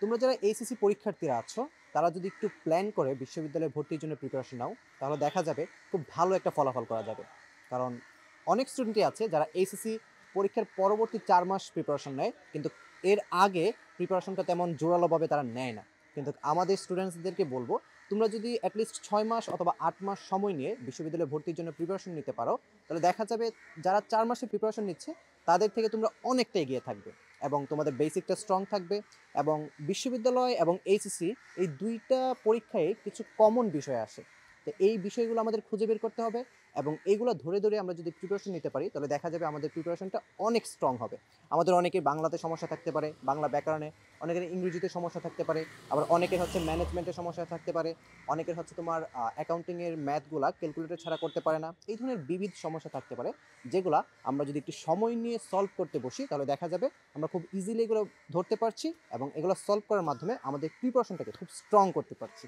তোমরা যারা এইচএসসি পরীক্ষার্থীরা আছো তারা যদি একটু প্ল্যান করে বিশ্ববিদ্যালয়ে ভর্তির জন্য প্রিপারেশন নাও তাহলে দেখা যাবে খুব ভালো একটা ফলাফল করা যাবে। কারণ অনেক স্টুডেন্টই আছে যারা এইচএসসি পরীক্ষার পরবর্তী 4 মাস প্রিপারেশন নেয়, কিন্তু এর আগে প্রিপারেশনটা তেমন জোরালোভাবে তারা নেয় না। কিন্তু আমাদের স্টুডেন্টসদেরকে বলবো, তোমরা যদি অ্যাটলিস্ট 6 মাস অথবা 8 মাস সময় নিয়ে বিশ্ববিদ্যালয়ে ভর্তির জন্য প্রিপারেশন নিতে পারো, তাহলে দেখা যাবে যারা 4 মাসে প্রিপারেশন নিচ্ছে তাদের থেকে তোমরা অনেকটা এগিয়ে থাকবে এবং তোমাদের বেসিকটা স্ট্রং থাকবে। এবং বিশ্ববিদ্যালয় এবং এইচএসসি এই দুইটা পরীক্ষায় কিছু কমন বিষয় আসে, তো এই বিষয়গুলো আমাদের খুঁজে বের করতে হবে এবং এইগুলো ধরে ধরে আমরা যদি প্রিপারেশন নিতে পারি তাহলে দেখা যাবে আমাদের প্রিপারেশনটা অনেক স্ট্রং হবে। আমাদের অনেকের বাংলাতে সমস্যা থাকতে পারে, বাংলা ব্যাকরণে, অনেকের ইংরেজিতে সমস্যা থাকতে পারে, আবার অনেকের হচ্ছে ম্যানেজমেন্টের সমস্যা থাকতে পারে, অনেকের হচ্ছে তোমার অ্যাকাউন্টিংয়ের ম্যাথগুলা ক্যালকুলেটর ছাড়া করতে পারে না। এই ধরনের বিবিধ সমস্যা থাকতে পারে যেগুলা আমরা যদি একটু সময় নিয়ে সলভ করতে বসি তাহলে দেখা যাবে আমরা খুব ইজিলি এগুলো ধরতে পারছি এবং এগুলো সলভ করার মাধ্যমে আমাদের প্রিপারেশনটাকে খুব স্ট্রং করতে পারছি।